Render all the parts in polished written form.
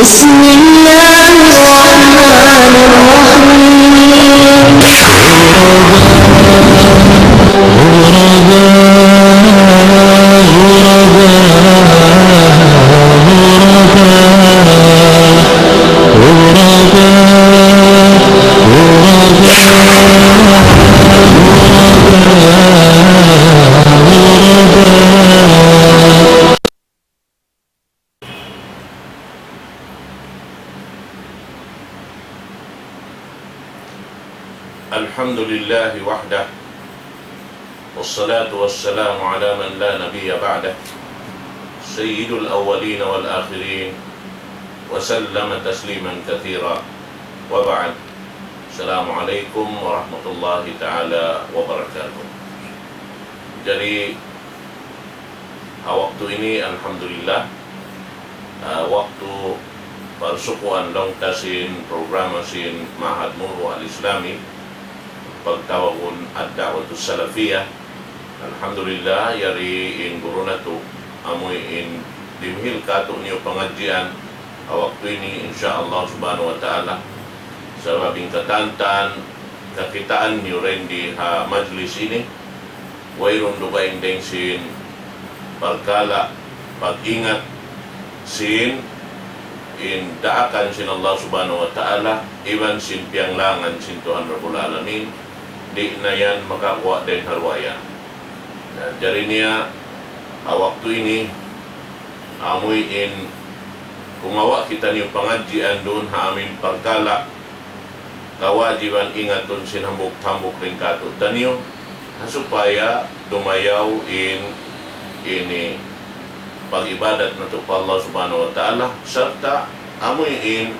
بسم الله الرحمن الحمد لله وحده والصلاة والسلام على من لا نبي بعده سيد الأولين والآخرين وسلم تسليما كثيرا وبعد. السلام عليكم ورحمة الله تعالى وبركاته. Jadi waktu ini alhamdulillah waktu persukuan dong tasin programasin Mahad Nurul Al-Islami pagtawagin ad-da'watus salafiyah. Alhamdulillah yari in gurunatu amoy in dimhil kato niyo pengajian waktu ini insyaallah subhanahu wa ta'ala sa labing katantan kakitaan niyo rin di majlis ini wayron dugaing dengsin pagkala pag-ingat sin in daakan sin Allah subhanahu wa ta'ala iban sin pianglangan sin Tuhan Rabbul Alamin di na yan makakuha din harwaya. Jadi niya waktu ini amoy in kumawa kita niyo pangajian doon amin pagkala kawajiban ingaton sin hambuk-hambuk rin kato taniyo supaya tumayaw ini pag-ibadat na ito pa Allah subhanahu wa ta'ala serta amoy in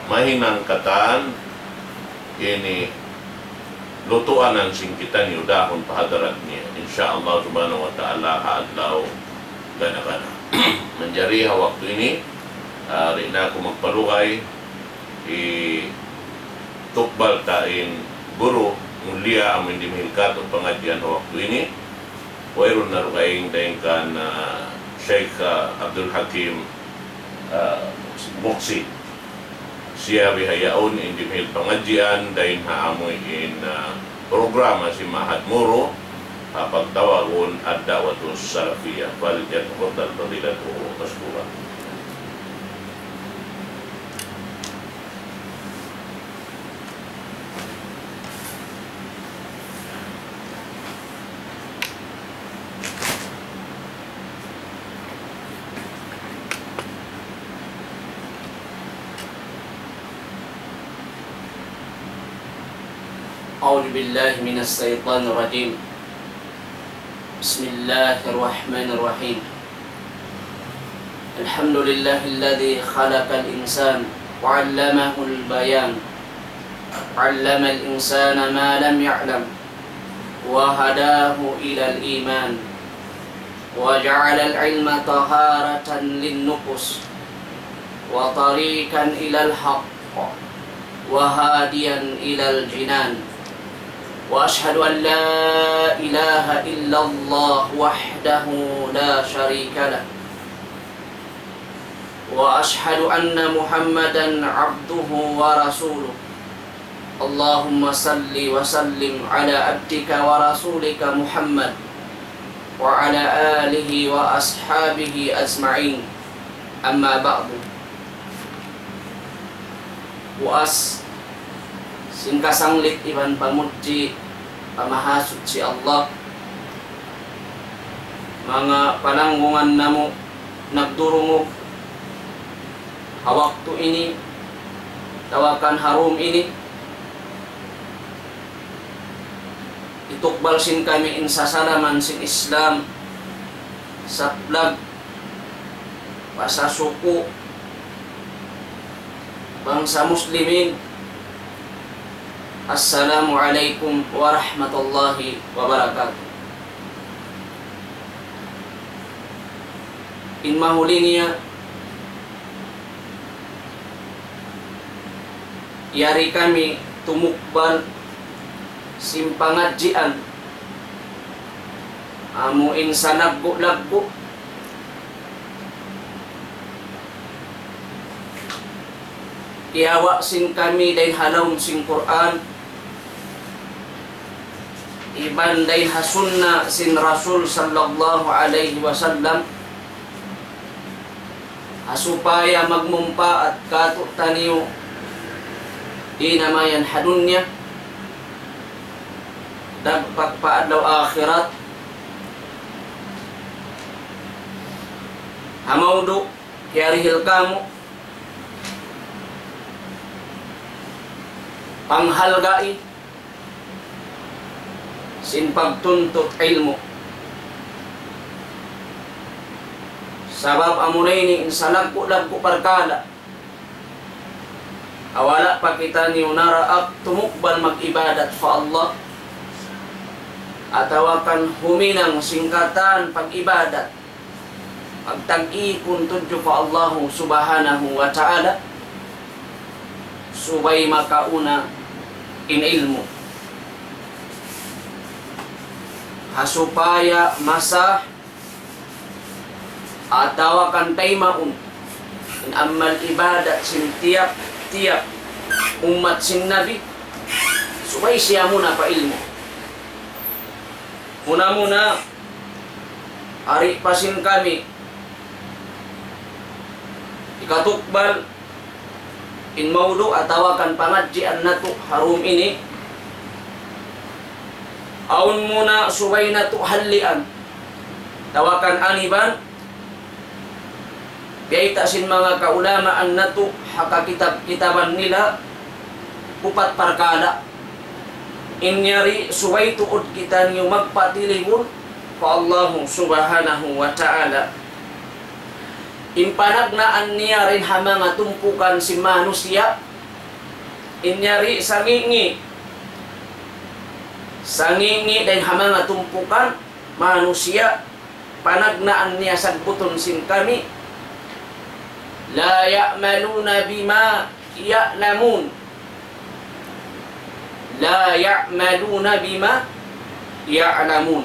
mahinang kataan ini lutuanan sing kita niyo dahon pahadarat niya insyaallah subhanahu wa ta'ala haadlaw gana-gana. Menjari waktu ini rin ako magpalugay tukbal tain guru mulia amin dimilkat o pengajian waktu ini wayron na rukaing dahingkan Sheikh Abdul Hakim Muksi siya bihayaon in dimil pengajian dahin haamoy in programa si Mahad Muro pagtawagon ad-da'watus salafiyah waliyat qadal fadilatu masbura. أعوذ بالله من الشيطان الرجيم بسم الله الرحمن الرحيم الحمد لله الذي خلق الإنسان وعلمه البيان علم الإنسان ما لم يعلم وهداه إلى الإيمان وجعل العلم طهارة للنفوس وطريقا إلى الحق وهاديا إلى الجنان وأشهد أن لا إله إلا الله وحده لا شريك له وأشهد أن محمدا عبده ورسوله اللهم صل وسلم على عبدك ورسولك محمد وعلى آله وأصحابه أجمعين أما بعد. Waas singkasanglit iban pamuji pamahasud si Allah mga pananggungan namo nagdurungo waktu ini tawakan harum ini itukbal sin kami insasalaman sin Islam saplag pasasuku bangsa muslimin. Assalamualaikum warahmatullahi wabarakatuh. In mahuli niya yari kami tumukbal simpangadjian amuin sa lagbo-lagbo Iyawa sin kami dahin halawm sin Quran. Iban dahin hasunna sin Rasul sallallahu alaihi wasallam. Asupaya magmumpa at katutaniyo di namayan hadunya dagpagpaadlaw akhirat. Hamaudo kiarihil kamo panghalgai sin pagtuntut ilmu. Sabab amunay ni insalag ko parkala. Awala pa kita ni unaraak tumukban mag-ibadat fa Allah. Atawakan huminang singkatan pag-ibadat. Pagtag-i kun tudyo fa Allah subhanahu wa ta'ala. Subay makauna in ilmu. Hasupaya masa atawakan taymaun in amal ibadat sin tiap umat sin nabi. Subay siya muna pa ilmu. Muna ari pasin kami ikatukbal in maudu atawakan pangadjian natu harum ini. Aun muna subay na tu halian tawakan aniban. Biyaita sin mga kaulamaan na to, hakakitab-kitaban nila, upat parkada. Inyari, suway tuod kita niyo magpatilingon pa Allah subhanahu wa ta'ala. Impanagnaan niya rin ha mga tumpukan si manusia. Inyari, sangingi din ha mga tumpukan manusia. Panagnaan niya sa buton sin kami. La ya'maluna bima ya'lamun. La ya'maluna bima ya'lamun.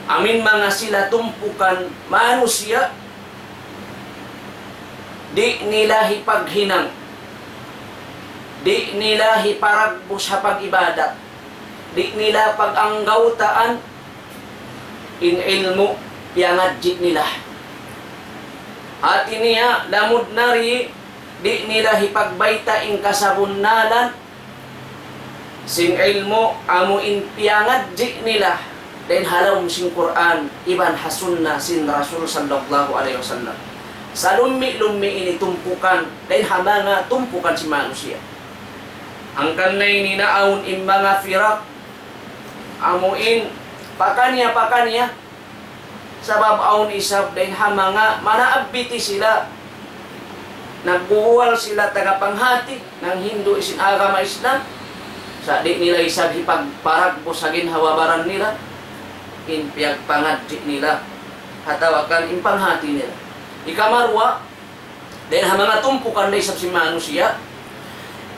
Amin mga sila tumpukan manusia, di nila hipaghinang, di nila hiparagbo sa pag-ibadat, di nila pag-anggautaan in ilmu piangadjit nila. At iniya, lamod nari, di nila hipagbayta in kasabunnalan, sing ilmo, amo in piangadji nila, then halawm sing Quran, iban hasunna sin Rasul sallallahu alaihi wasallam. Sa lummi ini tumpukan, then hamanga tumpukan si manusia. Ang kanay ninaaon in mga firak, amo in pakanya, sabab aun isab din hamanga manaabiti sila. Nagbuwal sila tagapanghati ng Hindu isin agama Islam. Sa di nila isab hipagparagbo sa ginhawabaran nila. Inpiyag pangadji nila. Hatawakan impanghati nila. Ikamarwa, din hamanga tumpukan na isab si manusia.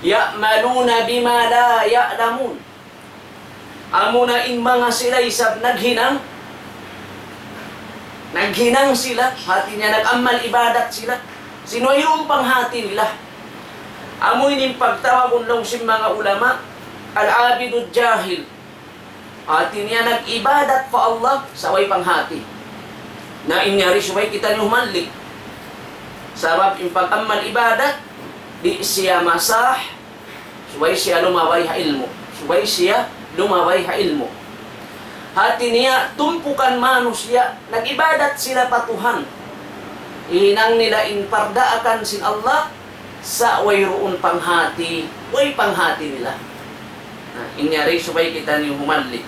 Ya'maluna bima la ya'lamun. Amuna in mga sila isab naghinang sila, hati niya nag-amal ibadat sila. Sino yung panghati nila? Amoy ning pagtawag long si mga ulama, al-abidud jahil. Hati niya nag-ibadat pa Allah sa way panghati. Na inyari suway kita niyo humalik. Sabab yung pag-amal ibadat, di siya masah, suway siya lumaway ha ilmo. Suway siya lumaway ha ilmo. Hati niya, tumpukan manusia, nag-ibadat sila patuhan. Ihinang nila inpardaakan sin Allah sa wayroon panghati, way panghati nila. Inyari, subay kita niyo humali.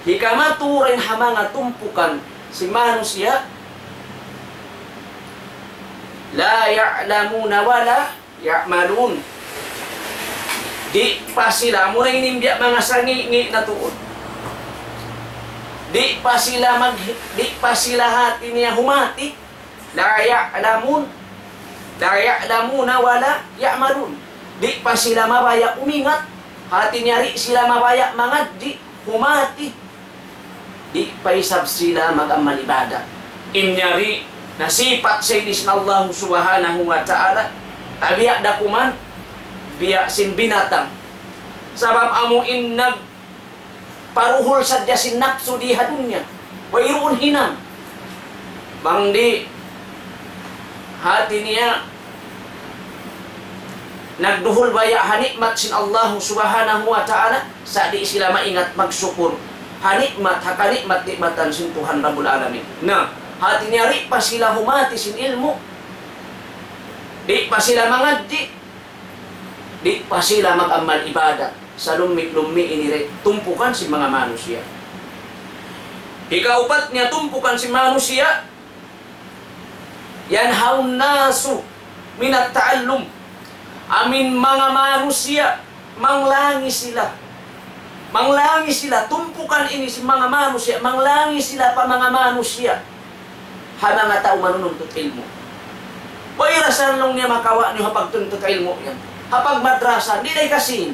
Hikamatu rin hamanga tumpukan si manusia, la ya'lamuna wala ya'malun. Di pa sila, muna inimbya mga sangi na tuod. Di pa sila hati niya humati. La ya'lamuna wala ya'malun. Di pa sila mabaya umingat. Hati niya ri sila mabaya mangadji, humati. Di pa isab sila mag-amal ibadah. Inyari nasipat sa inis na Allah subhanahu wa ta'ala, tabiya dakuman, biya sin binatang. Sabab amo innag paruhol sadya sin nakso di hadunya, wairoon hinang. Bangdi, hati niya, nagduhol baya hanikmat sin Allah subhanahu wa ta'ala, sa di sila maingat magsyukur. Hanikmat, hakanikmat nikmatan sin Tuhan Rabbul Alamin. Na, hati niya ri pa sila humati sin ilmu. Di pa sila mangaddi. Di pa sila mag-amal ibadat. Sa lumik-lumi inire, tumpukan si mga manusia. Ikaupat niya, tumpukan si manusia. Yanhaun nasu minat ta'allum. Amin mga manusia, manglangi sila. Manglangi sila, tumpukan ini si mga manusia, manglangi sila pa mga manusia. Hana nga tao manununtut ilmu. Bayrasan lang niya makawa niyo hapag tuntut ilmu yan. Hapag madrasan, di day kasin.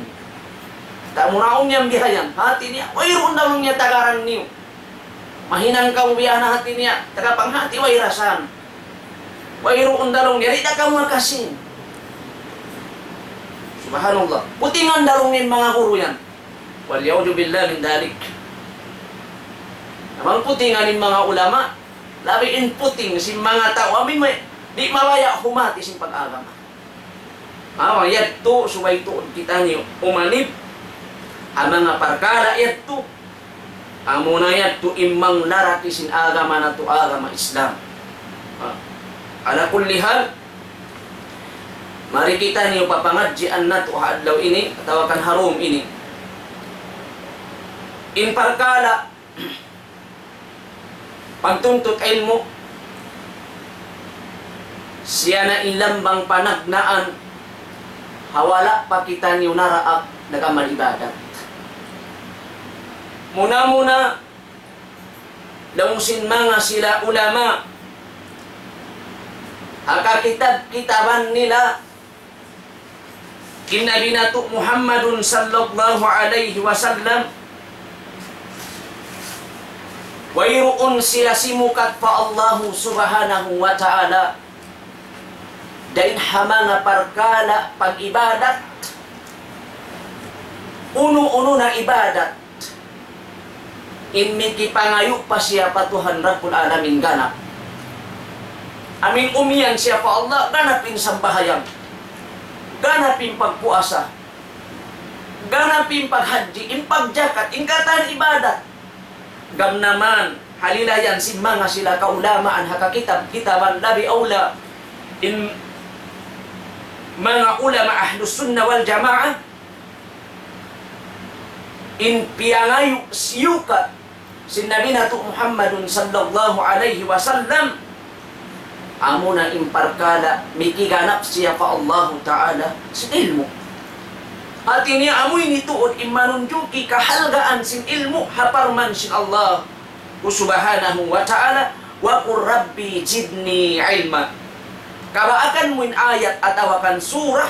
Tamunaon niyang bihayan, hati niya, wayroon na lang niya tagaran niyo. Mahinang kang biya na hati niya, tagapanghati wayrasan. Wayroon na lang niya, di ka mga kasin. Subhanallah. Putingan darungin mga guru yan. Walyaudu billah min dalik. Namang putingan ng mga ulama, labiin puting si mga tao, amin may, di mawaya humati sin pag-agama. Yadto, subay to, kita niyo, umanib, ang mga parkada yadto, amo na yadto, imang laraki sin agama na to, agama Islam. Ala kulli hal, mari kita niyo papangadjian na to, hadlaw ini, tawakan harum ini. In parkala, pagtuntut ilmu, siya na ilambang panagnaan, hawala pa kita niyo naraak nagamal ibadat. Muna-muna, lamusin mga sila ulama, hakakitab-kitaban nila, Nabi nato Muhammadun sallallahu alaihi wasallam, wayroon sila simukat pa Allahu subhanahu wa ta'ala dain hamanga parkala pag-ibadat, uno-uno na ibadat, inmiki pangayo pa siya pa Tuhan Rabbul Alamin ganap. Aming umiyan siya pa Allah, ganapin sambahayan, ganapin pagpuasa, ganapin paghaji, impagjakat, ingkatan ibadat. Gam naman, halilayan si mga sila kaulamaan, hakakitab-kitaban, labi aula, in mga ulama ahlus sunnah wal jamaah, in piyangayu siyukat, si Nabi nato Muhammadun sallallahu alaihi wasallam, amo na imparkala, mikiganap siya pa Allah Ta'ala sa ilmu. At ini amoy nituod imanunjuki kahalgaan sin ilmu haparman sin Allah subhanahu wa ta'ala, wa qur rabbi jidni ilma. Kabaakan mo in ayat atawakan surah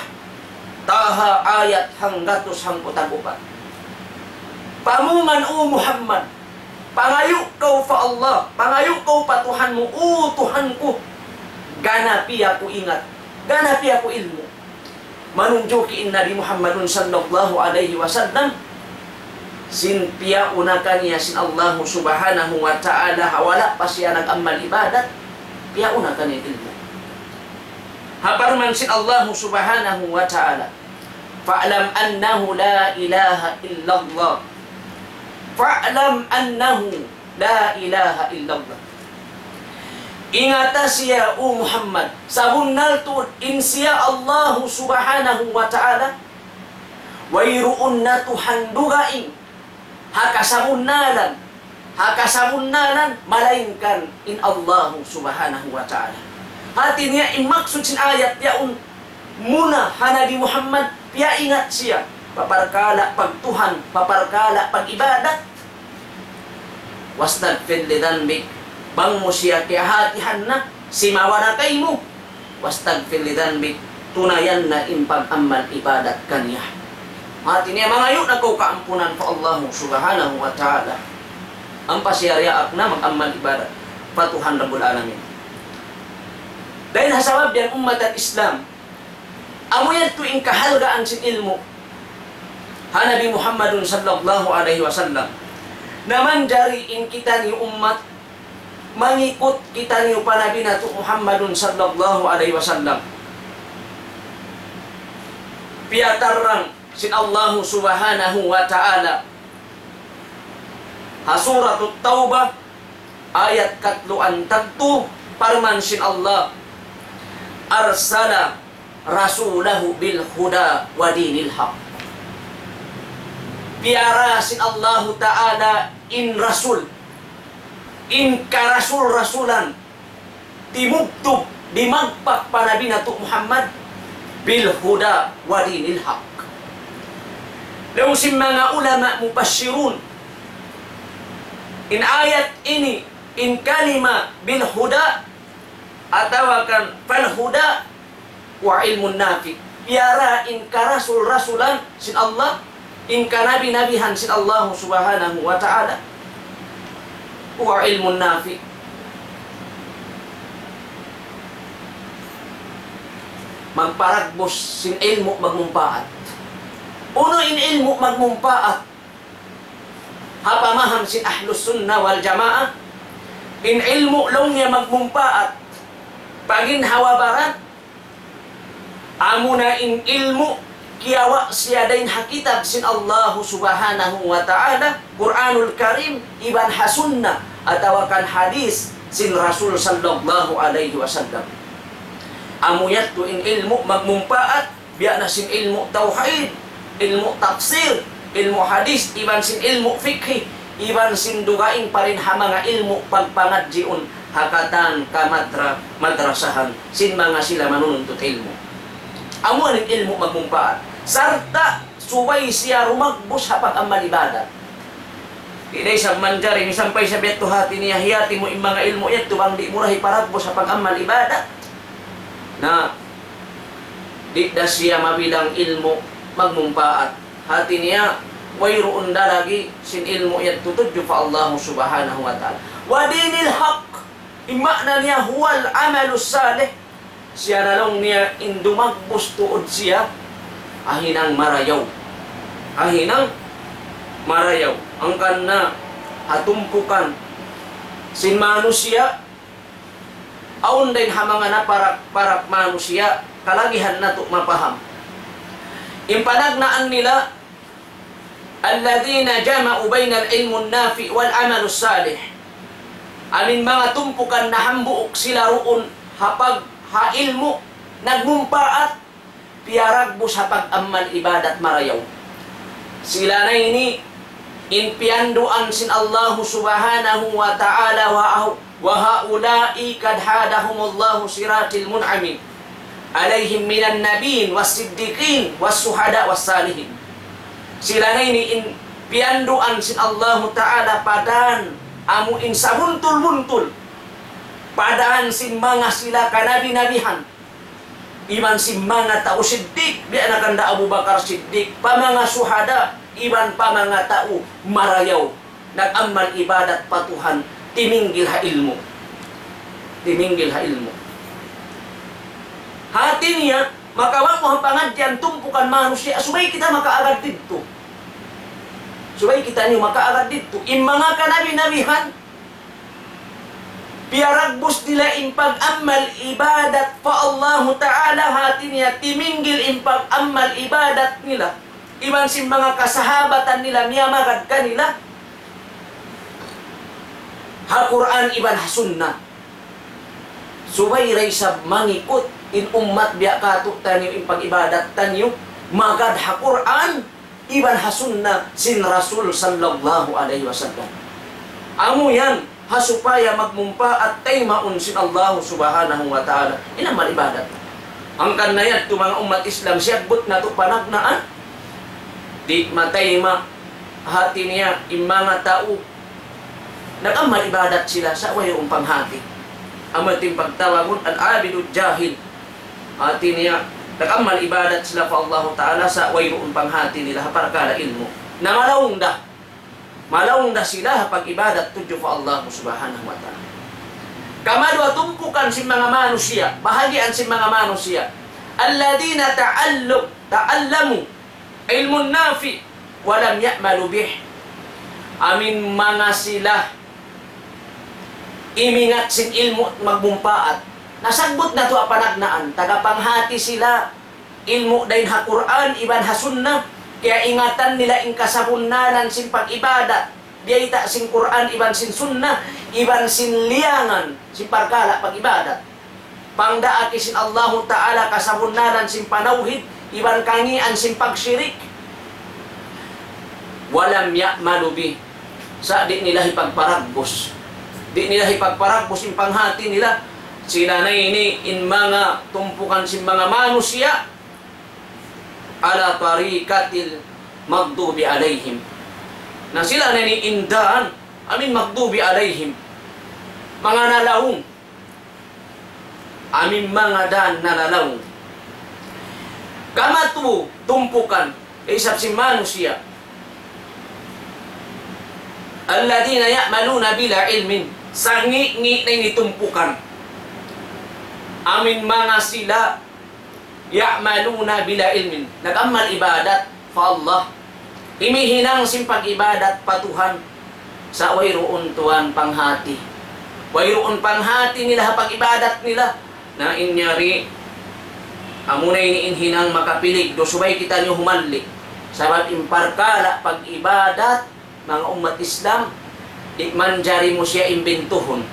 Taha ayat hanggatos hangkutagupat. Pamungan o Muhammad, pangayo kau fa Allah, pangayo kau pa Tuhan mo, o Tuhan ko, ganapi ako ingat, ganapi ako ilmu. Manunjuki Nabi Muhammadun sallallahu alaihi wasallam, sin piyauna kaniya sin Allah subhanahu wa ta'ala, hawala pa siya nag-amal ibadat, piyauna kaniya ilmu. Haparman sin Allah subhanahu wa ta'ala, fa'lam annahu la ilaha illallah, fa'lam annahu la ilaha illallah. Ingata siya o Muhammad, sabunnal tuod in siya Allah subhanahu wa ta'ala, wayroon na Tuhan dugaing, hakasabunnalan, malainkan in Allah subhanahu wa ta'ala. Hati niya imaksud sin ayat yaun, muna Nabi Muhammad, piya ingat siya, paparkala pag Tuhan, paparkala pag ibadat, wastagfir lidanbik, bang mo siya kaya hatihan na, simawana kay mo, wastagfir lidanbik, tunayan na impag-amal ibadat kanya. Hati niya mga yun, nakaw kaampunan pa Allah subhanahu wa ta'ala. Ang pasyariaak na mag-amal ibadat, patuhan Rabbul Alamin. Dahil hasabab yan ummat at Islam. Amo yan tuwing kahalgaan sin ilmu. Ha Nabi Muhammadun sallallahu alaihi wasallam. Naman jariin kita ni umat, mangikot kita ni panabi nato Muhammadun sallallahu alaihi wasallam. Piatarang sin Allah subhanahu wa ta'ala. Ha Suratut Taubah ayat 3 parman sin Allah arsala rasulahu bil huda wa dinil haq. Piara sin Allah Ta'ala in rasul, in karasul-rasulan, timugtog, dimagpak panabi nato Muhammad bil huda wa dinil haq. Lalu si mga ulama mupasyirun in ayat ini, in kalima bil huda atawakan fal huda wa ilmun nafi. Piara in karasul-rasulan sin Allah, in kanabi-nabihan sin Allah subhanahu wa ta'ala wa ilmun nafi. Magparagbos sin ilmu magmumpaat. Uno in ilmu magmumpaat. Hapamaham sin ahlus sunnah wal jamaah. In ilmu long niya magmumpaat. Pagin hawabaran. Amuna in ilmu kiyawa siya dain hakitab sin Allah subhanahu wa ta'ala Quranul Karim iban hasunna atawakan hadis sin Rasul sallallahu alaihi wasallam. Amuyat tu in ilmu magmumpaat biya na sin ilmu tauhid, ilmu tafsir, ilmu hadis, iban sin ilmu fikhi, iban sin dugaing parin ha mga ilmu pagpangadjiun hakatan madrasahan sin mga sila manununtut ilmu. Amo ang ilmu magmumpaat. Sarta subay siya rumagbos hapag ang malibadat. Di sa manjari, sampay sa beto hati niya, hiyati mo yung mga ilmo yan, tubang di mo rahi paragbos hapag ang malibadat. Na di da siya mabilang ilmo magmumpaat. Hati niya, wayroon dalagi sin ilmo yan tutudyo pa Allah subhanahu wa ta'ala. Wadinil haq, imakna niya huwal amalus salih. Siya nalong niya indumagbos tuod siya ahinang marayaw. Ahinang marayaw. Ang kana hatumpukan sin manusia aun din hamanga na parak manusia kalagihan nato mapaham. Impanagnaan nila alladhina jama'u bainal ilmun nafi wal amalus salih. Amin mga tumpukan na hambuok sila roon hapag ha ilmu nagmumpaat piaragbos hapag amman ibadat marayaw. Sila na ini inpianduan sin Allah subhanahu wa ta'ala wa haulai kad hadahumullahu siratil mun'amin alaihim minan nabiyin was siddiqin was suhada was salihin. Sila na ini inpianduan sin Allah ta'ala padan amu in sabuntul-buntul padaan sin mga sila kanabi-nabihan. Iban sin mga tao siddiq, biya nakanda Abu Bakar Siddiq, pa mga suhada, iban pa mga tao marayaw, nag-amal ibadat patuhan, timinggil ha ilmo. Timinggil ha ilmo. Hati niya, makawang mo ang pangadyan, tumpukan manusia, subay kita makaagad dito. Subay kita niyo makaagad dito. In mga kanabi-nabihan, piaragbos nila impag amal ibadat pa Allah Ta'ala hati niya timinggil impag amal ibadat nila. Iban sin mga kasahabatan nila miyamagad kanila. Ha Quran iban ha sunnah. Subay ray sab mangikot in ummat biya kato tanyo impag ibadat tanyo magad ha Quran iban ha sunnah sin Rasul sallallahu alaihi wasallam. Amo yan hasupaya magmumpa at taymaun sin Allah subhanahu wa ta'ala. Ilang malibadat. Ang kanayat to mga umat Islam, siyagbot na to panagnaan. Di matayma hati niya, yung mga tao, nag-amal ibadat sila sa wayong panghati. Ang mating pagtawagon, al-abidud jahil. Hati niya, nag-amal ibadat sila pa Allah ta'ala sa wayong panghati nila, para kala ilmo. Na malawong sila pag ibadat tudyo pa Allah subhanahu wa ta'ala. Kamadua, tumpukan si mga manusia, bahagian si mga manusia. Alladina ta'allamu ilmun nafi walam ya'malu bih. Amin mga sila imingat sin ilmu magbumpaat. Nasagbot na to a panagnaan, tagapanghati sila ilmu dahin ha Quran iban ha sunnah, kaya ingatan nila ing kasabunanan sin pag-ibadat. Diayta sin Quran iban sin sunnah, iban sin liangan sin parkala pag-ibadat. Pangdaaki sin Allah Ta'ala kasabunanan sin panawhid, iban kangian sin pagsyirik. Walam ya'malu bih. Sa di nila ipagparagos. Di nila ipagparagos in panghati nila. Sila na ini in mga tumpukan sin mga manusia ala tarikatil magdubi alayhim. Na sila na ni indahan, amin magdubi alayhim. Mga nalawong. Amin mga dan nalalawong. Kamatu tumpukan, isap si manusia. Alladina ya'maluna bila ilmin. Sangi-ngi na initumpukan. Amin mga sila ya'maluna bila ilmin. Nag-amal ibadat fa Allah. Imihinang simpag ibadat patuhan sa wayroon tuwan panghati. Wayroon panghati nila pag ibadat nila na inyari amunay ni inhinang makapilig do subay kita niyo humanli. Sabab imparkala pag ibadat mga umat Islam, di manjari mo siya imbentuhon.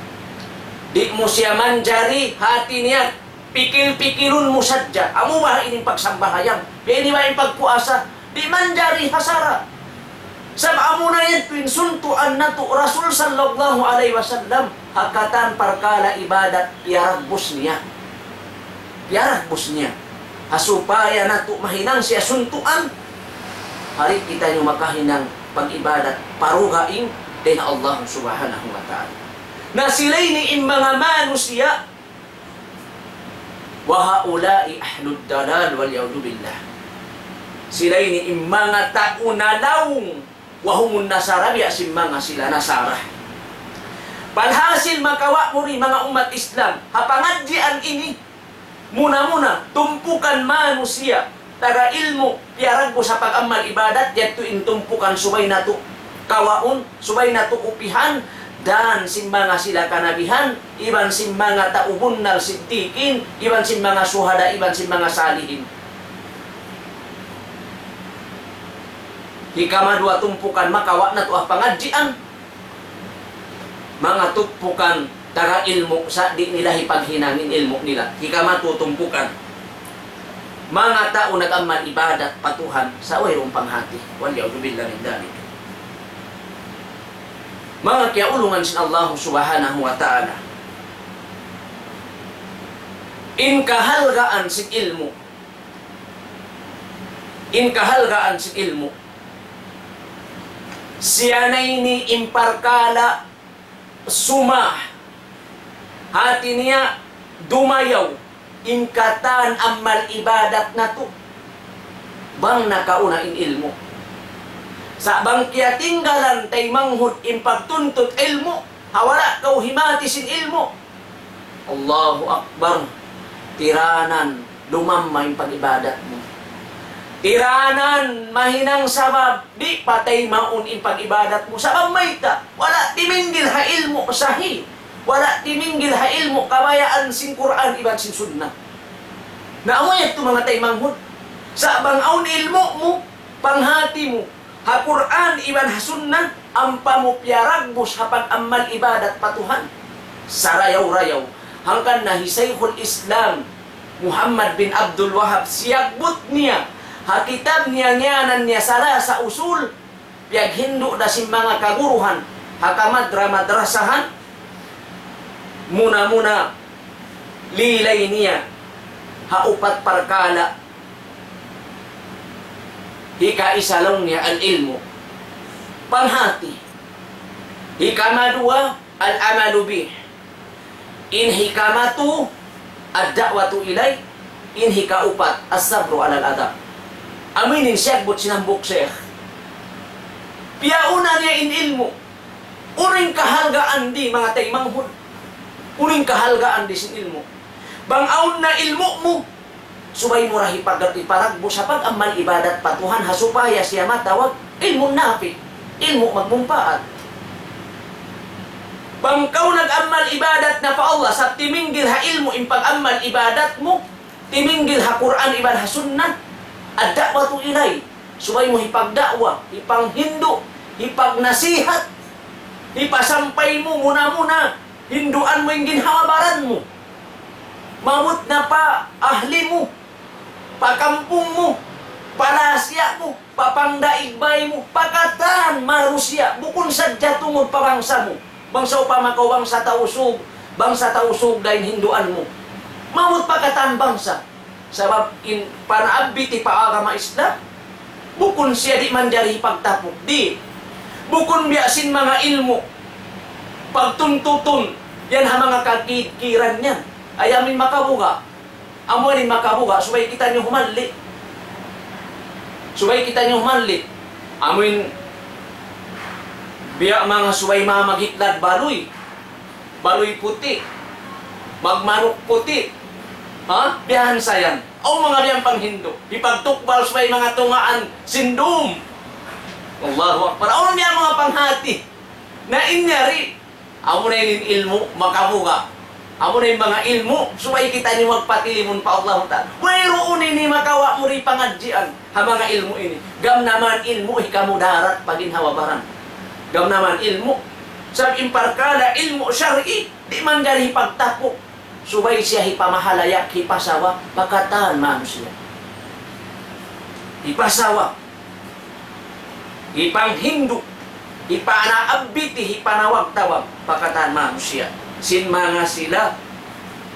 Di mo siya manjari, hati niya, pikil-pikilun mo sadya. Amo ba ining pagsambahayang? Pwede ba yung pagpuasa? Di manjari hasara. Sa amo na yan, pinsuntuan na to, Rasul sallallahu alaihi wasallam, hakatan parkala ibadat, piaragbos niya. Piaragbos niya. Hasupaya na to, mahinang siya suntuan. Hari kita yung makahinang pag-ibadat, parugaing din Allah subhanahu wa ta'ala. Na sila'y ni mga manusia, wa haulai ahlud dalal wal yaudu billah. Sila'y ni mga taunalawng, wa humun nasara, biasin mga sila nasara. Palhasil makawa mo rin mga umat Islam, hapangadjian ini, muna-muna, tumpukan manusia, taga ilmu, piarag mo sa pag-amal ibadat, yato intumpukan subay na to kawaon, subay na to upihan, dan sin mga sila kanabihan, iban sin mga taubunnal siddiqin, iban sin mga suhada, iban sin mga salihin. Hikamadua tumpukan, makawa na to ang pangadjian. Mga tumpukan, taga ilmu, sa di nila hipaghinangin ilmu nila. Hikamatutumpukan. Mga tao nag-amal ibadat patuhan sa wayrong panghati. Waliyaudu billah min dalik. Mga kiaulungan sin Allah subhanahu wa ta'ala. In kahalgaan sin ilmu. In kahalgaan sin ilmu. Siya na ini imparkala sumah. Hati niya dumayaw. Ingkatan amal ibadat na to. Bang nakauna in ilmu. Sa bang kya tinggalan tay manghud in pagtuntut ilmu. Hawala kau himati sin ilmu. Allahu Akbar. Tiranan, lumamay pag-ibadat mo. Tiranan, mahinang sabab, di patay maun in pag-ibadat mo. Sabab may ta, wala timinggil ha ilmu sahih. Wala timinggil ha ilmu, kabayaan sin Quran, iban sin sunnah. Naamay ito mga taymanghod. Sa bangaon ilmu mo, panghati mo, ha Quran, iban ha sunnah, ampa mo piaragbos ha pag-amal ibadat patuhan. Sa rayaw-rayaw, hanggang nahisayhul Islam, Muhammad bin Abdul Wahab, siyagbot niya, ha kitab niya ngiyanan niya sala sa usul, piyag hindo da sin mga kaguruhan, ha kamadra-madrasahan, muna-muna lilay niya haupat parkala hika-isalong niya al-ilmu panghati hikamadua al-amalu bih in hikamatu ad-da'watu ilay in hikaupat as-sabru alal-adab. Aminin siya but sinambok siya piyauna niya in ilmu uring kahalgaan di mga taymanghod. Uning kahalgaan di sin ilmu. Bangaon na ilmu mo, subay mo rahi iparagbo sa pag-amal ibadat patuhan hasupaya siya matawag ilmu nafi, ilmu magmumpaat. Bangkaw nag-amal ibadat na pa Allah sa timinggil ha ilmu in pag-amal ibadat mo, timinggil ha Quran ibadah ha sunnah, ad-da'watu ilay, subay mo hipagdakwa, hipanghindo, hipagnasihat, hipasampay mo muna-muna, hinduan mo yung ginhawabaran mo. Mawut na pa ahli mo, pakampung mo, palasya mo, papangdaigbay mo, pakatan marusya, bukun sadya tungod pabangsa mo. Bangsa upamakaw, bangsa tausog dahil hinduan mo. Mawut pakatan bangsa. Sabab in panaabbi ti paagama Islam, bukun siya di manjari pagtapok. Di. Bukun biasin mga ilmu, pagtuntuton, yan ha mga kakikiran niyan. Ayamin makabuga. Amunin makabuga, subay kita niyo humanli. Subay kita niyo humanli. Amuin biya mga subay mga maghiklad baloy. Baloy puti. Magmanok puti. Ha? Biyahan sayan. O mga biyang panghindo. Ipagtukbal subay mga tungaan sindom. Allahu Akbar. O mga panghati. Na inyari. Amo na yung ilmu makabuga. Amo na yung mga ilmu, subay kita niyo magpatilimon pa Allah Ta'ala. Mayroon ini makawa mo rin pangadjian, ha mga ilmu ini. Gam naman ilmu, hikamudarat paginhawabaran. Gam naman ilmu, sa imparkala ilmu syar'i, di man gari pagtapok. Subay siya hipamahalayak, hipasawa, pakataan manusia. Hipasawa, hipanghindu, hipanaabiti, hipanawag-tawag, pakataan manusia. Sin mga sila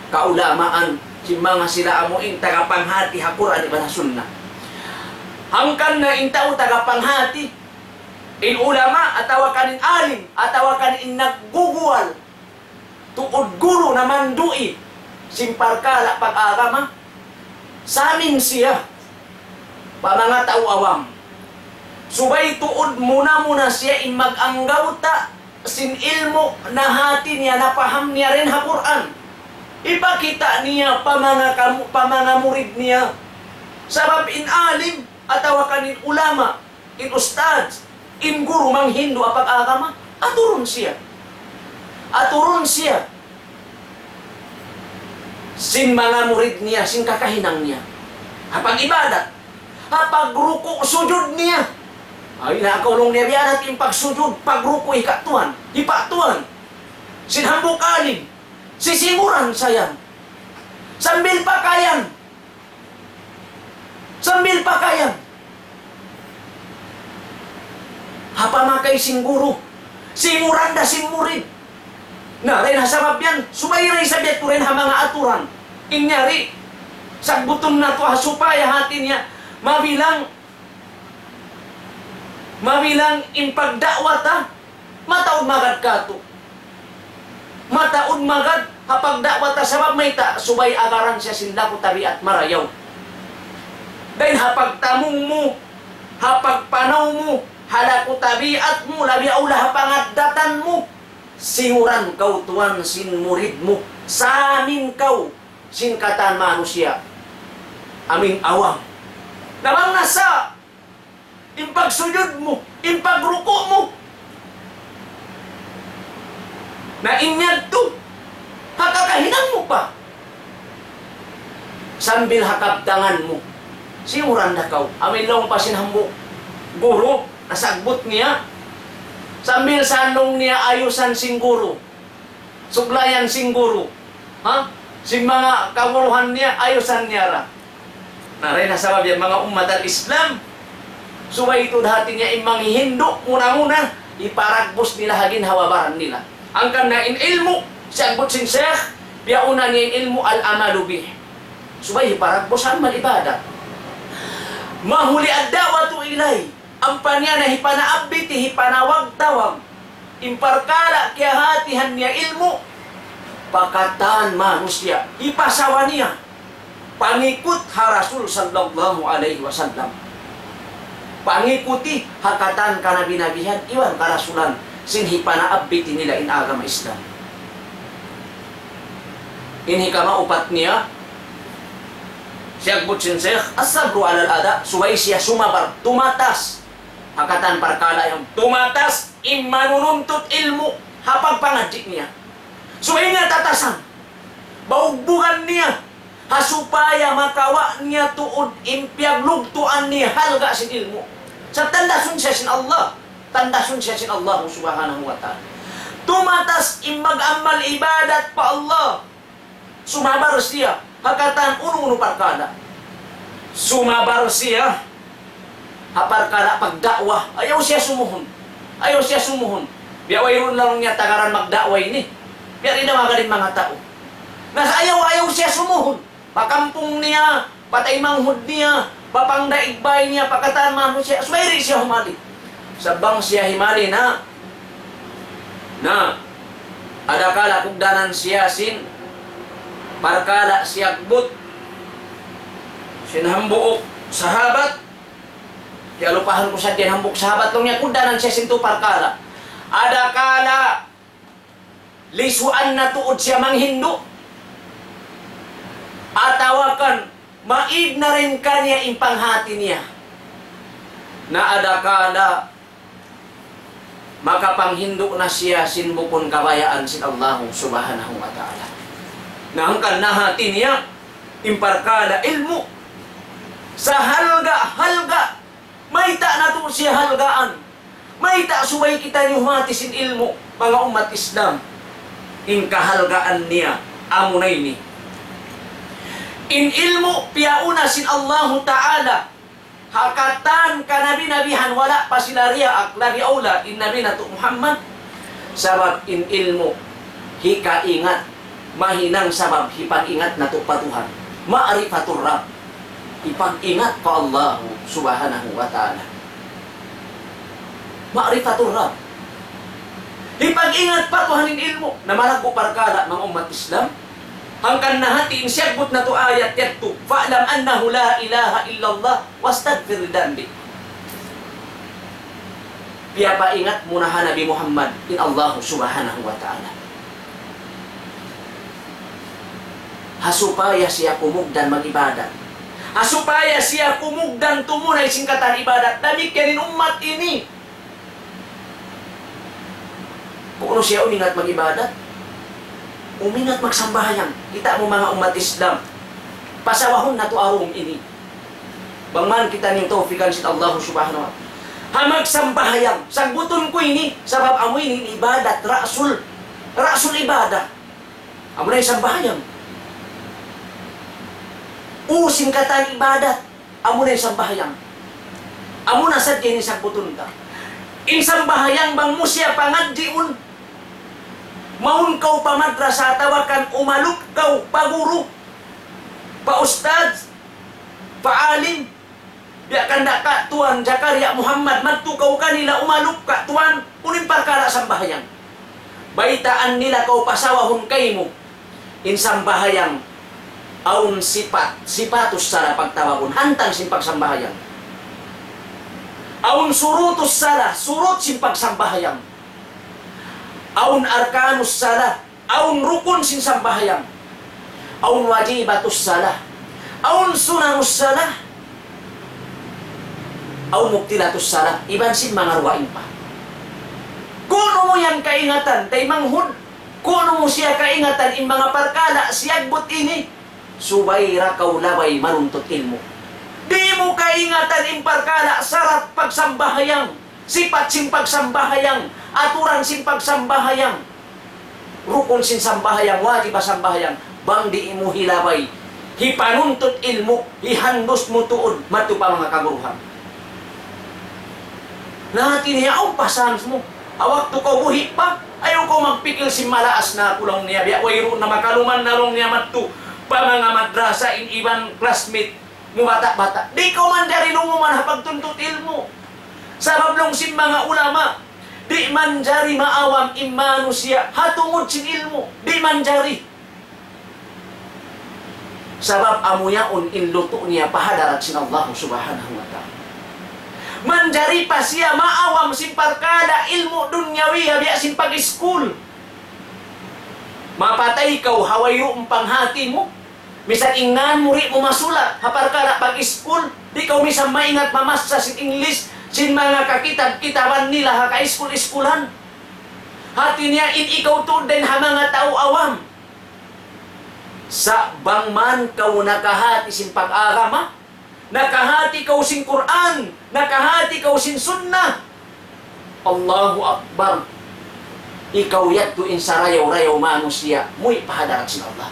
kaulamaan, sin mga sila amuing tagapanghati hakuran iba na sunnah. Hangkan na intaw tagapanghati in ulama atawa kanin alim, atawa kanin naggugual tuod guro na mandui simparkala pag-agama sa amin siya pa mga tao awam. Subay tuod muna siya in mag-anggawta sin ilmu na hati niya, napaham niya rin ha Quran. Ipakita niya pamanga murid niya. Sabab in alim, atawa kanin ulama, in ustads, in guru mang Hindu apag agama, aturon siya. Aturon siya. Sin mga murid niya, sin kakahinang niya. Hapag ibadat, hapag ruko sujud niya. Ay, nakaulong niya biyan at yung pagsujud, pagruko, ikatuan, ipatuan. Sinhambok alim, sisimuran sayan. Sambil pakayan. Sambil pakayan. Hapamakay singguro, simuran da simurid. Na rin hasabab yan, sumayray sa biyak rin ha mga aturan. Inyari, sagbutom na to hasupaya hati niya, mabilang impagdakwata, mataod magad kato. Mataod magad, hapagdakwata sabab may subay agaran siya sila ko tabi at marayaw. Dahil hapagtamong mo, hapagpanaw mo, halako tabiat mo, labi aula hapangadatan mo, singuran kau tuan sin murid mo, sa amin kau, sin katan manusia, aming awam. Namang nasa, impagsujud mo, impagruko mo, na inyad to, hakakahinang mo pa. Sambil hakabtangan mo, simuran na kau, amin lang pa sinhambo, guro, nasagbot niya, sambil sanong niya ayusan sing guro, suglayan sing guro, ha? Sing mga kawuluhan niya, ayusan niya ra. Naray nasabab yan mga umat al-Islam, suway ito dati niya imang Hindu, muna-muna, iparagbos nila hagin hawabaran nila. Ang kana in ilmu, siyagbot sing Sheikh, biyauna niya in ilmu al-amalu bih. Subay, iparagbos ang malibadat. Mahuli ad-dawatu ilay, ang panya na hipanaabiti, hipanawag-tawag, imparkala kaya hatihan niya ilmu, pakatan manusia, ipasawa niya, pangikut ha Rasul sallallahu alaihi wasallam. Pangikuti hakatan kana binabihan iwan karasulan sin hipanaabiti nila in agama Islam. Inhi ka maupat niya. Siya butsin Sheikh, as-sabru alal ada, suway siya sumabar, tumatas. Hakatan parkala yung tumatas, imanununtut ilmu, hapag pangadjik niya. Suway nga tatasan, baugbugan niya, hasupaya makawa niya tuod, impyag lugtuan niya, halga sin ilmu. Sa tandasun siya sin Allah, tandasun siya sin Allah subhanahu wa ta'ala. Tumatas, imag-amal ibadat pa Allah. Sumabar siya, hakatan uno-uno parkada. Sumabar siya, haparkada pagdakwah. Ayaw siya sumuhon. Ayaw siya sumuhon. Biyaway lang niya tagaran magdakway ni. Biya rin na magaling mga tao. Nasa ayaw siya sumuhon. Pakampung niya, patay manghud niya, papangdaigbay niya, pakatan mahod siya. Sumayri siya humali. Sabang siya himali na adakala kugdanan siya sin parkala siyagbut sinhambuok sahabat kaya lupahan ko sa dinhambuk sahabat nung niya kugdanan siya sin tu parkala adakala lisuan na tuod siya manghindo atawakan maid na rin kanya impanghati niya na adakala makapanghindo na siya sinbukon kabayaan sin Allah subhanahu wa ta'ala. Nahangkan nahati niya, imparkada ilmu. Sa halga, mayta na to siya halgaan. Mayta suway kita niyo humati sin ilmu, mga umat Islam. Inkahalgaan niya, amunay ni. In ilmu, piyauna sin Allah ta'ala. Hakatan ka nabi-nabihan wala pa sila riya lagi aula in nabi na to Muhammad sabab in ilmu hika ingat mahinang sabab hipag-ingat na to patuhan ma'rifatur Rabb ipag-ingat ka Allah subhanahu wa ta'ala ma'rifatur Rabb hipag-ingat patuhan in ilmu na malagpo parkala mga umat Islam hangkan nahatiin siyagbut na to ayat yatto fa'lam annahu la ilaha illallah wastagfir dambi piya pa ingat muna Nabi Muhammad in Allah subhanahu wa ta'ala hasupaya siya kumugdan mag-ibadat hasupaya siya kumugdan tumunay singkatan ibadat damikyanin umat ini kung ano siya umingat mag-ibadat umingat magsambahayang. Kita mo mga umat Islam. Pasawahon na to arong ini. Bangman kita niyong tawfikan sin Allah subhanahu wa ta'ala. Ha magsambahayang. Sagbuton ko ini. Sabab amoy ini ibadat. Rasul ibadah. Amo na yung sambahayang. Usin katan ibadat. Amo na yung sambahayang. Amo na sa dyan yung sagbuton ka. In sambahayang bang mo siya pangadjiun. Maun kau pa madrasa tawakan umalup kau pa guru pa ustad pa alim biya kanda ka tuan Zakaria Muhammad magtukaw kanila umalup ka tuan kunin parkara sambahayang baitaan nila kau pasawahon kay mo in sambahayang aun sipatus sara pagtawagon hantang sin pagsambahayang aun surutus sara surut sin pagsambahayang aun arkanus salah, aun rukun sin sambahayang, aun wajibatus salah, aun sunanus salah, aun muktilatus salah, iban sin mga ruwain pa. Kuno mo yan kaingatan, tay manghud, kuno mo siya kaingatan, in mga parkala, siyagbot ini, subayra kaulabay maruntot ilmo. Di mo kaingatan, in parkala, sarat pagsambahayang, sipat sin pagsambahayang, aturan sin pagsambahayang, rukun sin sambahayang, wajib sambahayang, bang di mo hilabay, hipanuntut ilmu, hihandos mo tuod, matu pa mga kaguruhan. Natin niya, pasan mo, awak to ko buhi pa, ayaw ko magpikil si malaas na kulong niya, biya wayro na makaluman na rong niya matu, pa mga madrasa in ibang classmate, mo bata-bata, di ko man dari lumuman hapagtuntut ilmu, sabab long sin mga ulama, di man jari maawam imanu siya hatungod sin ilmu di man jari sabab amuyaon inluto niya pahadarat sin Allah subhanahu wa ta'ala man jari pa siya maawam sin parkada ilmu dunyawi biya sin pag-school Mapatay ikaw, hawayo ang panghati mo. Misan ingan mo rin mo masula. Hapar ka na pag-school. Di ka misan maingat mamasa sin English. Sin mga kakitab-kitawan nila ha ka-school-schoolan. Hati niya in ikaw to din ha mga tao awam. Sa bangman kau nakahati sin pag-agama. Nakahati kau sin Quran. Nakahati kau sin sunnah. Allahu Akbar. Ikaw yat in sarayaw-rayaw manusia. Muy pahadarat sin Allah.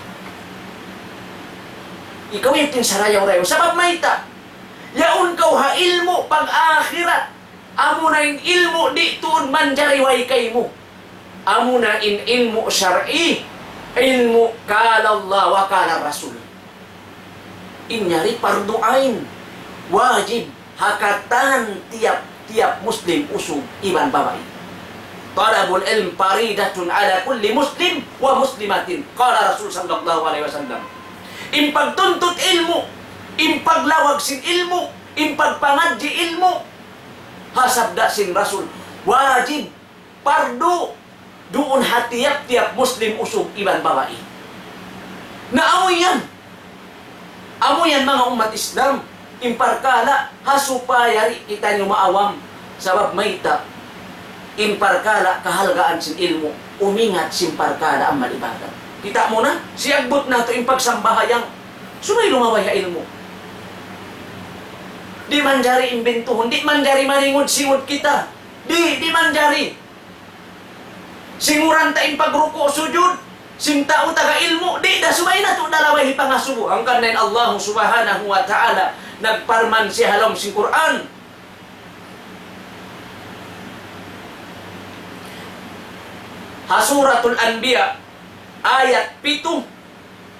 Ikaw yat in sarayaw-rayaw. Sabab maita. Yaun kau ha ilmu pag-akhirat. Amo na in ilmu di tuon manjariway kay mo. Amo na in ilmu syar'i. Ilmu kala Allah wa kala Rasul. Inyari fardu ain. Wajib hakatan tiap Muslim usug iban babae. Talabul ilm faridatun ala kulli Muslim wa Muslimatin. Kala Rasul sallallahu alaihi wasallam. Impagtuntut ilmu, impaglawag sin ilmu, impagpangadji ilmu, hasabda sin Rasul. Wajib, pardu, doon hatiap-tiap Muslim usog iban babae. Naamoy yan. Amoy yan mga umat Islam. Imparkala, hasupayari kita nyo maawam. Sabab mayta, imparkala kahalgaan sin ilmu, umingat sin parkala ang malibagan. Kita mo na, siagbot na ito impagsambahayang, sumay lumaway ha ilmu. Di man jari imbentuhon, di man jari maningod-singod kita. Di man jari. Singuran ta impagruko sujud, sintao taga ilmu, di da sumay na ito dalaway hipangasubo. Ang kanin Allah subhanahu wa ta'ala, nagparman si halom si Quran. Hasuratul Anbiya, ayat 7,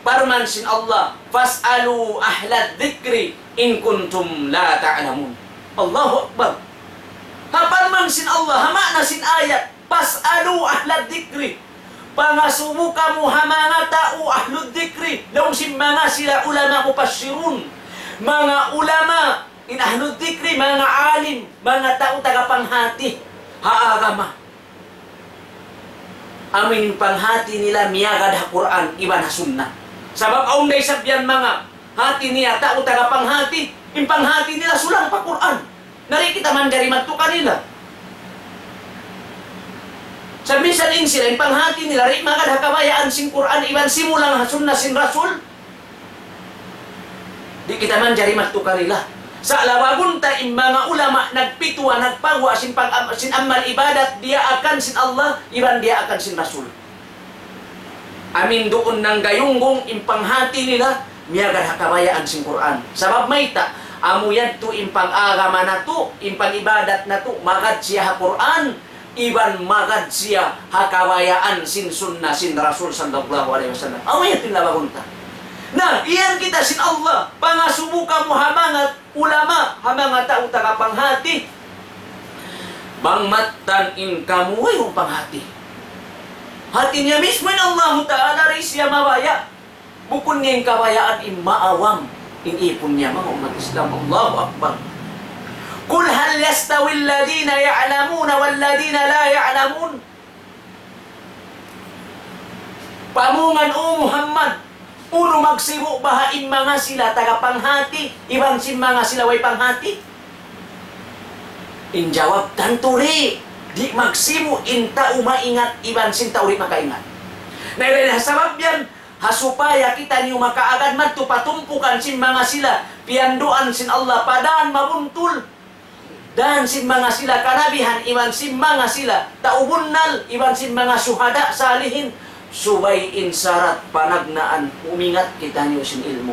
parman sin Allah, fas'alu ahlad dhikri in kuntum la ta'lamun. Allahu Akbar. Haparman sin Allah, hama na sin ayat, fas'alu ahlad dhikri. Pangasubo ka mo hamanga tao ahlud dhikri. Laong sin mga sila ulama mupassirun. Mga ulama, in ahlud dhikri, mga alim, mga tao tagapanghati, haagama. Amin panghati nila miyagad ha Quran iban ha sunnah. Sabab aung day sabyan mga hati niya tao tagapanghati, impanghati nila sulang pa Quran. Nari kita man dari magtuka nila. Sa minsan in sila impanghati nila ri magad ha kabayaan sin Quran iban simulang ha sunnah sin Rasul. Di kita man dari magtuka nila. Sa lawagun ta mga ulama nagpitwa nagpagwa sin amal ibadat dia akan sin Allah iban dia akan sin Rasul. Amin doon ng gayunggong impanghati nila miyagad hakabayaan sin Quran. Sabab mayta amo yan to impang-agama na to, impang-ibadat na to, magad siya ha Quran iban magad siya hakabayaan sin sunnah sin Rasul sallallahu alaihi wasallam. Amo yan tinlawagun ta. Nah, iyan kita sin Allah. Pangasubukan mo hamangat ulama, hamangat tao tagapanghati. Bangmatan in kamu yung panghati. Hati niya mismo in Allah Ta'ala rin siya mabaya. Bukun niya yung kabayaan in maawam. Inipon niya mga umat Islam. Allahu Akbar. Kul hal yastawi alladhina ya'lamuna walladhina la ya'lamun. Pamungan o Muhammad. Uno magsibo bahain mga sila tagapanghati, ibang sin mga sila way panghati. Injawab tanturi, di magsibo inta umaingat, ibang sin tauri makaingat. Nailala sabab yan, hasupaya kita niyo makaagad magtupatumpukan sin mga sila, pianduan sin Allah padaan mabuntul. Dan sin mga sila kanabihan, ibang sin mga sila taubunnal, ibang sin mga suhada salihin. Subay insarat panagnaan umingat kita niyo sin ilmu.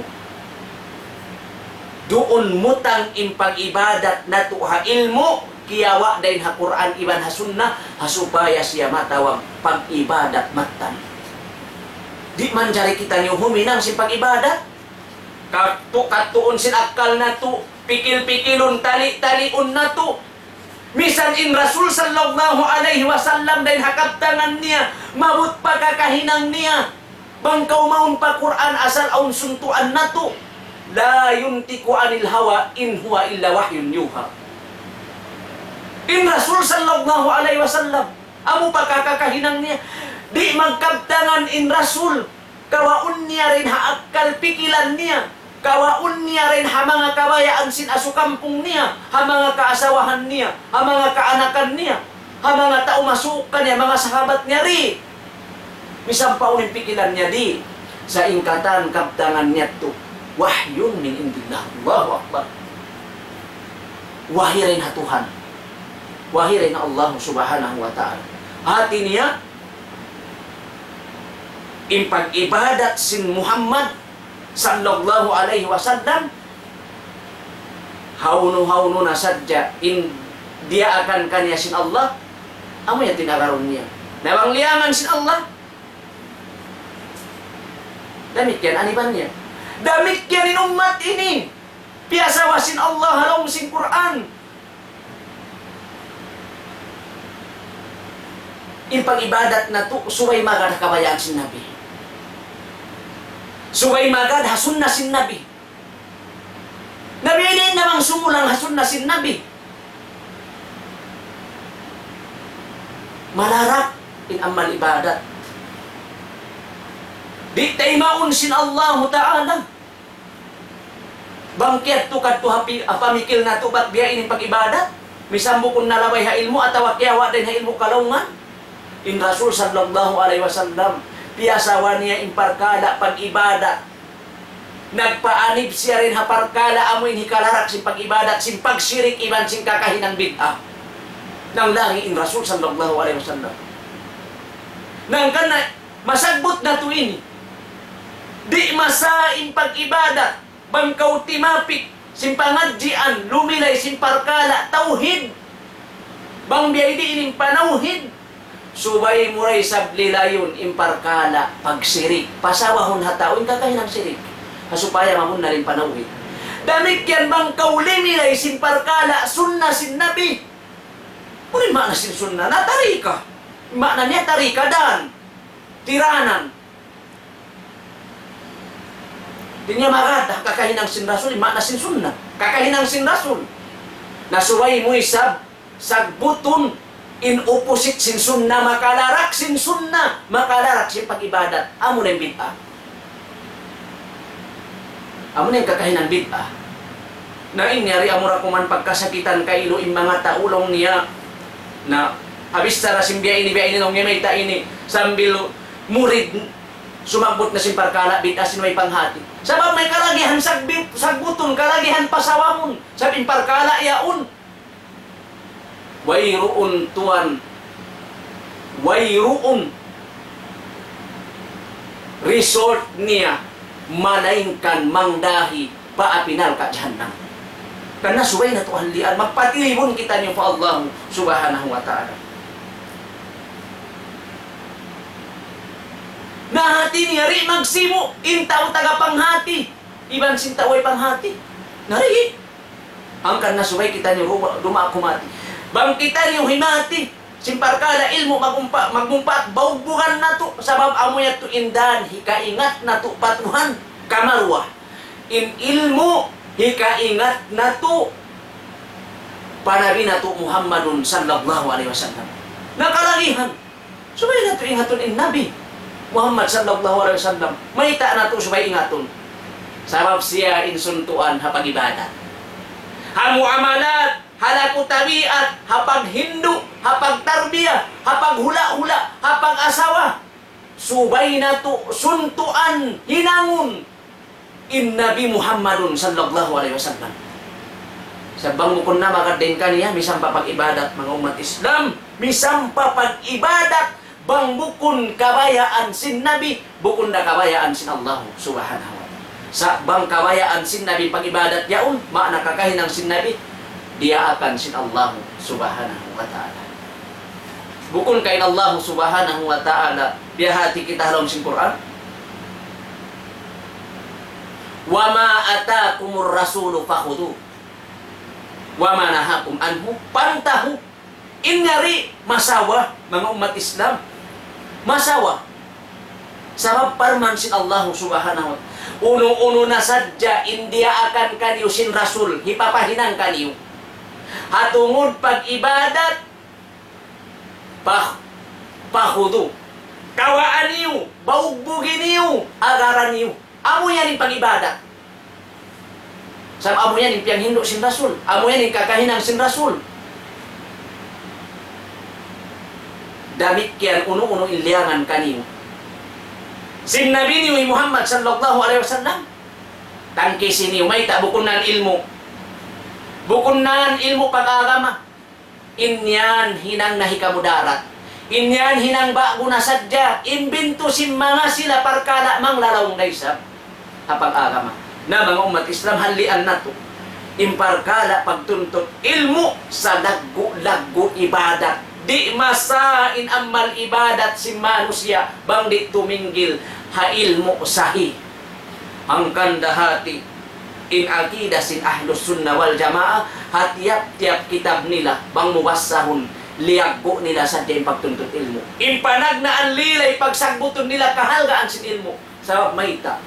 Doon mutang impag-ibadat na to ha ilmu kiyawa dahin ha Quran iban ha sunnah hasupaya siya matawag pag-ibadat matan. Di man jari kita niyo huminang sin pag-ibadat. Katuon sin akal na to, pikil-pikilon tali-talion na to. Misan in Rasul sallallahu alaihi wasallam dahil hakaptangan niya, mabut pagkakahinang niya. Bangkaw maun pa Quran asal aun suntuan na to. La yuntiku anil hawa in huwa illa wahyun yuha. In Rasul sallallahu alaihi wasallam, amo pagkakahinang niya. Di magkabtangan in Rasul. Kawaun niya rin haakal pikilan niya. Kawaun niya rin ha mga kabayaan sin asukampung niya. Ha mga kaasawahan niya. Ha mga kaanakan niya. Ha mga taumasukan niya. Mga sahabat niya rin. Misang paunin pikilan niya di. Sa ingkatan kabtangan niya to. Wahyun min indillah. Allahu Akbar. Wahi rin ha Tuhan. Wahi rin na Allah subhanahu wa ta'ala. Hati niya, impag-ibadat sin Muhammad sallallahu alaihi wasallam, hauno-hauno na sadya, dia akan kanya sin Allah, amo ya tinagaron niya. Nawang liangan sin Allah, damit yan, aniban niya. Damit yan in umat ini. Piasa wasin Allah halong sin Quran. Impag-ibadat na to, suway magad kabayaan sin Nabi. Suway magad hasun na sin Nabi. Nabi din namang sumulang hasun na sin Nabi. Malarak in amal ibadat. Di tayo maun sin Allah Ta'ala. Bangkit to kadto apamikil na to ba't biya ining pag-ibadat? Misambo kung nalabay ha ilmo at awakyawa din ha ilmo kalungan. In Rasul sallallahu alaihi wasallam, piyasawa niya imparkala pag-ibadat. Nagpaanib siya rin ha parkala amoy hikalarak sin pag-ibadat, sin pagsirik iban sin kakahinang bid'ah. Nang langi in Rasul sallallahu alaihi wasallam. Nang kana masagbot na to ini. Di masain pag-ibadat, bangkaw timapik, simpangadjian, lumilay, simparkala, tauhid. Bang biyay di ining panauhid. Subay muray sablilayon, imparkala, pagsirik. Pasawahon hatawin kakahinang sirik. Hasupaya mamun na rin panauhid. Damit yan bangkaw limilay, simparkala, sunna sin Nabi. Kunin makna sin sunna, natarika. Makna niya tarika dan. Tiranan. Di niya marada, kakahinang sin Rasul, makna sin sunnah. Kakahinang sin Rasul. Nasuway mo isab, sagbuton, in opposite sin sunnah, makalarak sin sunnah, makalarak sin pag-ibadat. Amo na yung bid'ah. Amo na yung kakahinang bid'ah. Na inyari amura kuman pagkasakitan kailo in mga taulong niya, na habis tara simbiya ini nung may ta ini, sambil murid, sumagbot na sin parkala, bid'ah sin may panghati. Sabab may kalagihan sagbuton, kalagihan pasawamon. Sabing parkala yaun. Wayruun tuan. Wayruun. Resort niya. Malaingkan mangdahi. Paapinal ka jahannam. Karena suway na tuhan lian. Magpatilibon kita niyo pa Allah subhanahu wa ta'ala. Nahati niya rin magsimo, intaw tagapanghati. Iban sintaway panghati. Nari. Ang kan nasubay kita niyo dumakumati. Bang kita niyo himati. Simparkala ilmo magumpat, baubuhan na to. Sabab amoy to indan, hikaingat na to patuhan. Kamarwa. In ilmo, hikaingat na to. Panabi na to Muhammadun sallallahu alaihi wasallam. Nakalagihan. Subay na to ingaton in Nabi Muhammad sallallahu alaihi wasallam. Maita na to subay ingaton. Sabab siya insuntuan hapag ibadat. Hamu amalat, halaku tabiat, hapag Hindu, hapag tarbiyah, hapag hula-hula, hapag asawa. Subay na to suntuan, hinangun in Nabi Muhammadun sallallahu alaihi wasallam. Sabang mukun na makadain kaniya, misang papag-ibadat mga umat Islam, misang papag-ibadat, bang bukun kabayaan sin Nabi, bukun na kabayaan sin Allah subhanahu wa ta'ala. Sa bang kabayaan sin Nabi pag-ibadat yaun, makna kakahinang sin Nabi, dia akan sin Allah subhanahu wa ta'ala. Bukun kain Allah subhanahu wa ta'ala, dia hati kita halong sin Quran. Wa ma atakumur rasulu fakhudu. Wa ma nahakum anhu pantahu. Inyari masawa mga umat Islam. Masawa. Sabab parman sin Allah subhanahu wa ta'ala. Uno-uno na sadya, India akan kaniyo sin Rasul. Hipapahinang kaniyo. Hatungod pag-ibadat, pahudu. kawaan niyo, baugbugin niyo, agaran niyo. Amo yan yung pag-ibadat. Sa amo yan yung piyang hindo sin Rasul. Amo yan yung kakahinang sin Rasul. Damit kiyan uno-uno iliangan kaniyo. Sin Nabi niyo Muhammad sallallahu alaihi wasallam. Tangki siniyo may tabukunan ilmu. Bukunan ilmu pag-agama. Inyan hinang nahikamudarat. Inyan hinang bago na sadya. Imbinto si mga sila parkala mang lalawang daysab. Hapag-agama. Na mga umat Islam halian na to. Imparkala pagtuntut ilmu sa laggo ibadat. Di masain amal ibadat si manusia bang di tuminggil ha ilmu sahi. Ang kandahati in akida sin ahlus sunnah wal jamaah hatiap-tiap kitab nila bang mubassahun liagbo nila sa diyang pagtuntut ilmu. Impanag na ang lilay pagsagbuton nila kahalgaan sin ilmu. Sabab maita.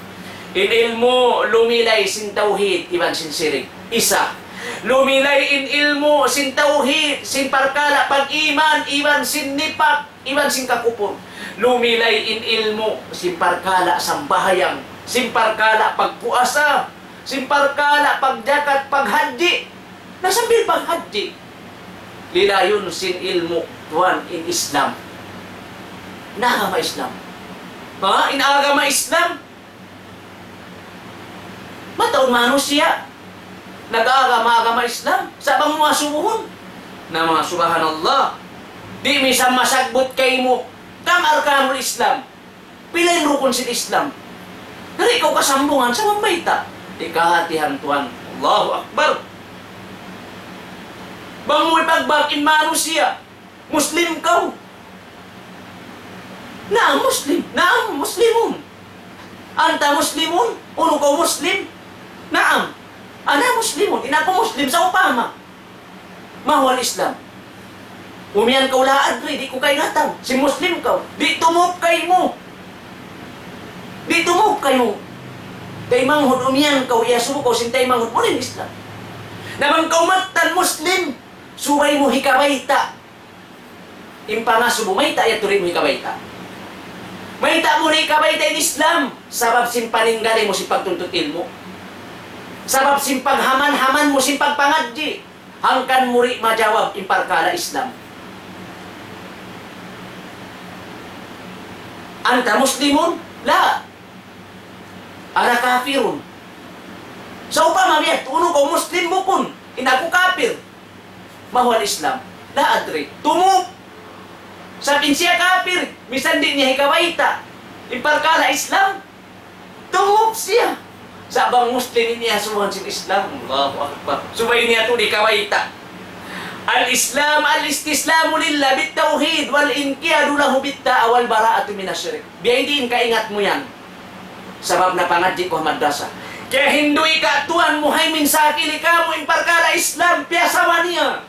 In ilmu lumilay sin tauhid iban sin sirik. Isa. Lumilay in ilmu sin tauhid, sin parkala pag-iman, iban sin nipak, iban sin kakupor. Lumilay in ilmu sin parkala sambahayang, sin parkala pagpuasa, sin parkala pagjakat paghaji. Nasambil paghaji. Lilayon sin ilmu tuan in Islam. Naagama Islam. Ha? Inaagama Islam. Mataon manusia. Nag-agama-agama Islam sa bang mga subuhon na mga subhanallah di misang masagbot kay mo kam arkanul Islam pilay rukun sin Islam dari ikaw kasambungan sa mambayta di kahatihan tuan Allahu Akbar bang mo ipagbakin manusia Muslim kau na Muslim naam Muslimun anta Muslimun uno kau Muslim naam ana Muslimun, ina ko Muslim sa upama. Mahwal Islam. Umiyan kau laadri, di ko kay ngatang. Si Muslim kau, di tumok kay mo. Di tumok kay mo. Kay manghud umiyan kau, iya subo kau sintay manghud mo rin Islam. Namang kau matan Muslim, suway mo hikabayta. Impa nga subo, mayta, iya turin mo hikabayta. Mayta mo rin hikabayta in Islam, sabab simpaninggali mo si pagtuntut ilmu. Sabab simpag haman-haman mo simpag pangadji hangkan muri majawab imparkala Islam. Anta Muslimun? La. Ana kafirun. Sa upama biyat, uno ko Muslim bukun. Inaku kafir. Mahwal Islam. La adri. Tumuk. Sabin siya kafir. Misan di niya hikawaita. Imparkala Islam. Tumuk siya. Sa bang Muslim niya suwan sin Islam. Allahu Akbar. Subay niya to di kawaita. Al-Islam, al-istislamu lillah bit-tauhid wal-inqiyadu lahu bit-ta'a wal bara'atu minasyirik. Biyaidin kaingat mo yan. Sabab na pangadji ko madrasa. Kaya hinduy ka tuan muhaimin sa akili ka mo imparkala Islam. Piyasawa niya.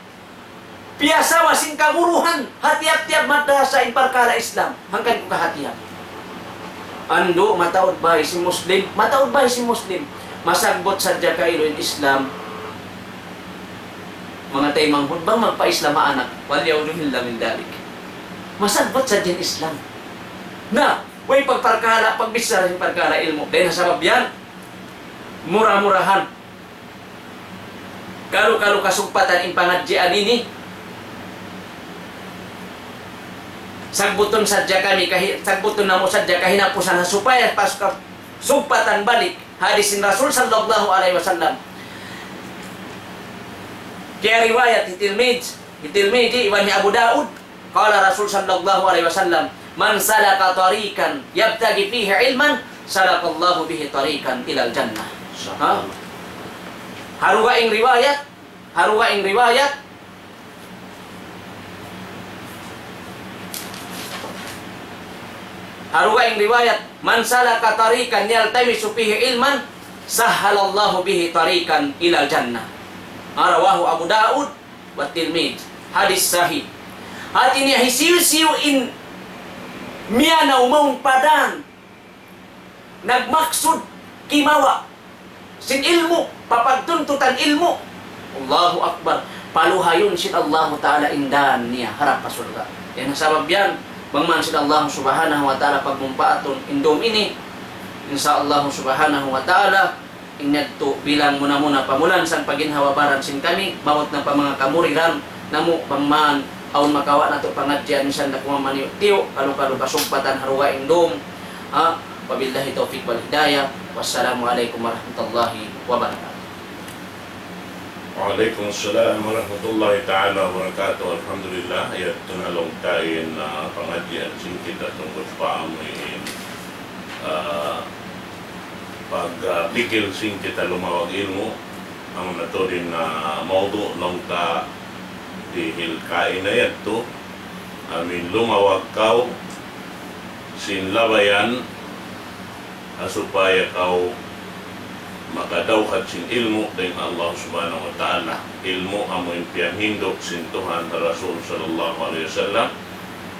Piyasawa sin kaguruhan. Hatiap-tiap madrasa imparkala Islam. Hangkan ko kahatiap. Ando, mataod ba si Muslim? Mataod ba si Muslim? Masagbot sadya kayo in Islam. Mga tayo manghud bang magpa-Islam anak? Waliyawduhin lang min dalik. Masagbot sadya Islam. Na, way pagparkala, pagbisara yung parkala ilmu. Dahil nasabab yan, murah-murahan. Kalu-kalu kasumpatan yung pangadjian ini. Sagbuton sadya kami, sagbuton na mo sadya kahinapusan na supaya pas sumpatan balik hadisin Rasul sallallahu alaihi wasallam. Kaya riwayat Tirmidzi Ibn Abu Daud qala Rasul sallallahu alaihi wasallam man salaka tariqan yabtaghi fihi ilman salakallahu bihi tariqan ilal jannah. Ha? Haruga ing riwayat man salaka tariqan yaltamisu fihi ilman sahhalallahu bihi tariqan ilal jannah. Rawahu Abu Daud wa Tirmidzi. Hadis sahih. Hati niya hisiw-siw in miya na umong padan nagmaksud kimawa sin ilmu papagtuntutan ilmu. Allahu Akbar. Paluhayon sin Allah Ta'ala indan niya harap pa surga. Yan ang sabab yan. Bangman sila Allah subhanahu wa ta'ala pagmumpaaton indom ini. Insyaallah subhanahu wa ta'ala inyadto bilang muna pamulan sang paginhawabaran sin kami bawat na pa mga kamuriran namo bangman aun makawa nato pangadyan minsan na kumamaniyo tiyo kalu kasumpatan haruwa indom. Wabillahi taufiq wal hidayah. Wassalamualaikum warahmatullahi wabarakatuh. Waalaikumsalam warahmatullahi ta'ala wabarakatuh. Alhamdulillah, ayat tunalong tayo na pangadyan sin kita tungkol paamuin pagpikil sin kita lumawag ilmu ang nato rin na maudo nung ta dihil kain na yan to amin lumawag kau sin labayan supaya kau makadawhat sin ilmu dengan Allah subhanahu wa ta'ala. Ilmu amoy piyang hindok sin Tuhan Rasul sallallahu alaihi wasallam.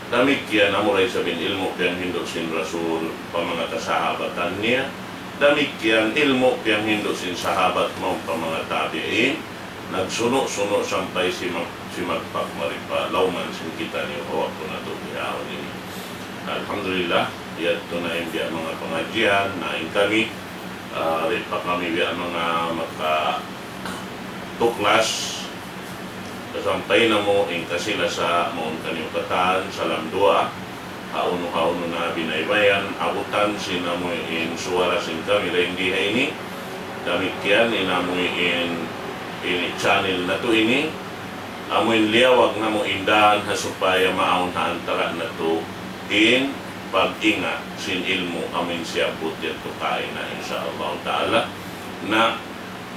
Damikian amuray sabin ilmu piyang hindok sin Rasul pamanga kasahabatan niya. Damikian ilmu piyang hindok sin sahabat mo pamanga tabi'in. Nagsuno-suno sampai si magpakmaripa lauman sin kita niyo hawak ko na ito bihawin ini. Alhamdulillah, ito na yung mga pengajian na kami rin pa kami biya mga makatuklas kasampay na mo kasila sa maun kaniukatan sa lamdua hauno na binaybayan abutan sinamoy in suwara sin kami rin di ini damikian inamoy in channel na to ini amoy liyawag na mo indahan supaya maun na antara na to in pag-ingat sin ilmu amin siya butir to kain na insyaallah ta'ala na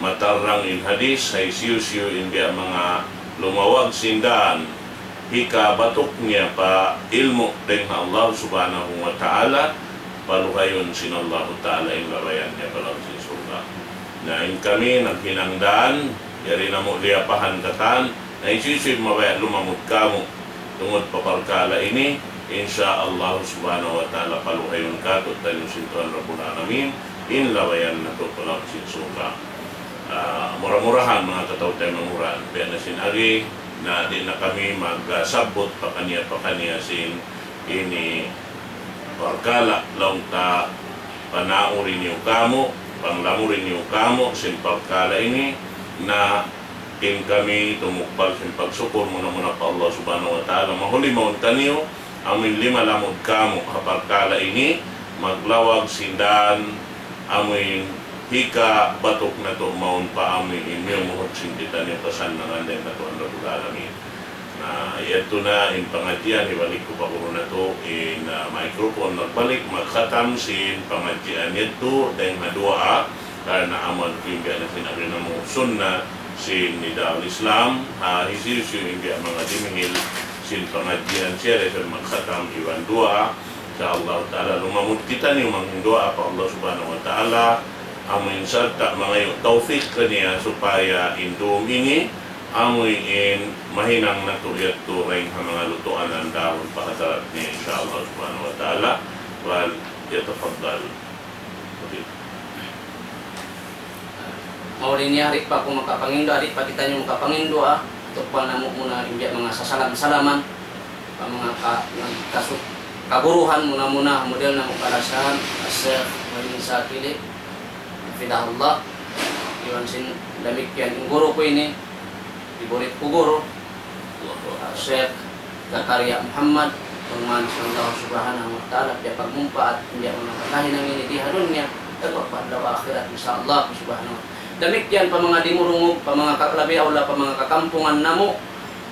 matarang in hadis ay siyo in biya mga lumawag sindahan hika batok niya pa ilmu dengan Allah subhanahu wa ta'ala paluhayon sin Allah ta'ala in labayan niya palang sin surga na in kami naghinangdaan yari na mo liapahan katan na isisip mabaya lumamot kamo tungod paparkala ini insyaallah subhanahu wa ta'ala paluhayon ka tot tayo sintuan Rabbul Alamin in lawayan na to palang sin surga murah-murahan mga kataw tayo manguran kaya na sinagi na di na kami magsabot pakaniya sin ini parkala lang ta panaurin niyo kamo panglamurin niyo kamo sin parkala ini na in kami tumukbal sin pagsukor muna pa Allah subhanahu wa ta'ala mahuli maun kaniyo amin lima lamod kamo kaparkala ini maglawag sindan amin hika batok na to maun pa amin inyo muhot sinditan yung kasan na nganden na to ang Rabbul Alamin na ito na in pangatian ibalik ko pa ko na to in microphone nagbalik magkhatam sin pangatian ito dahil madua karena aman kaya na sinabi na mo sunna sin nida al-Islam hisisyo yung mga dimingil sin pengajian siya sa magkhatam iwan doa sa Allah Ta'ala lumamud kita ni mangdoa pa Allah Subhanahu wa Ta'ala amin sarta mga taufik kaniya supaya indum ini amoy in mahinang natuyat to ring mga lutuan ng dahon pakasarat niya insyaAllah Subhanahu wa Ta'ala wal yatafaddal Maulin niya harit pa kung makapangindo harit pa kita nyo makapangindo tukpan na mo muna imbya mga sasalam-salaman pa mga kaguruhan muna model na mo kalasahan as maling sa kili fidahullah iwan sin lamik yan yung guru ko ini iburit ko guru Syekh Zakaria Muhammad pangman sallallahu subhanahu wa ta'ala piya pagmumpa at imbya mga katahin ang initiharon niya at pagdawa akhirat insyaAllah subhanahu wa ta'ala damit yan pa mga dimurungog, pa mga kaklabi awla, pa mga kakampungan namo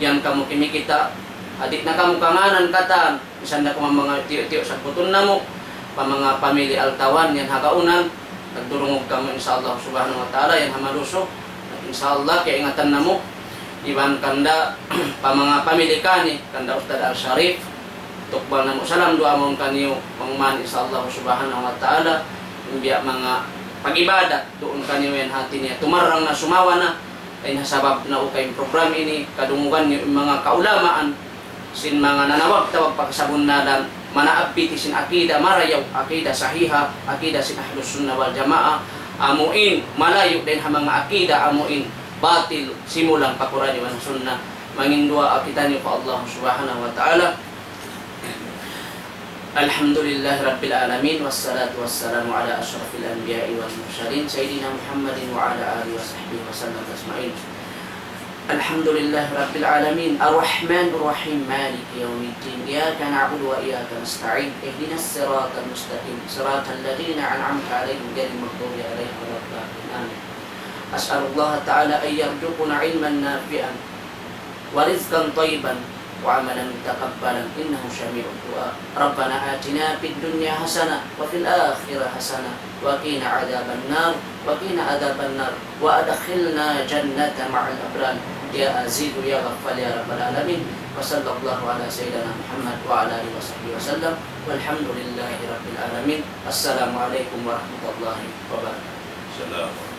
yan kamo kimikita adik na kamo kanganan katan isan na kamo mga tiyo-tiyo sa puton namo pa mga pamili altawan yan hagaunan nagdurungog kamo insyaallah subhanahu wa ta'ala yan hamalusok insyaallah kaya ingatan namo iban kanda pa mga pamili kani kanda Ustad Al-Sharif tukbal namo salam doa mong kaniyo pangman insyaallah subhanahu wa ta'ala imbiya mga pag-ibadat doon kanyo yan hati niya tumarang na sumawa na ay nasabab na ukay program ini kadungugan yung mga kaulamaan sin mga nanawag-tawag pagkasabon na dan manaabiti sin akida marayaw akida sahiha akida sin ahlus sunnah wal jamaah amuin malayo din ha mga akida amuin batil simulang pakurani wal sunnah mangindua akita niyo pa Allah subhanahu wa ta'ala Alhamdulillah Rabbil Alamin. Wassalatu wassalamu ala ashrafil anbiya'i wal mursalin Sayyidina Muhammadin wa ala alihi wa sahbihi wa sallam ajma'in. Alhamdulillah Rabbil Alamin. Ar-Rahmanir Rahim. Maliki yawmiddin. Iyyaka na'budu wa iyyaka nasta'in. Ihdinas siratal mustaqim. Siratal ladzina an'amta 'alaihim ghairil maghdubi 'alaihim waladdallin. Amin. As'alullah ta'ala an yarzuqna 'ilman nafi'an wa rizqan thayyiban wa 'amalan mutaqabbalan innahu syami'ud du'a. Rabbana atina fid dunya hasanah wa fil akhirati hasanah wa qina 'adzaban nar wa adkhilna jannata ma'al abrar. Ya Aziz ya Ghaffar ya Rabbal alamin. Wa sallallahu ala sayyidina Muhammad wa ala alihi wa sahbihi wasallam. Walhamdulillahi rabbil alamin. Assalamualaikum warahmatullahi wabarakatuh. Salam.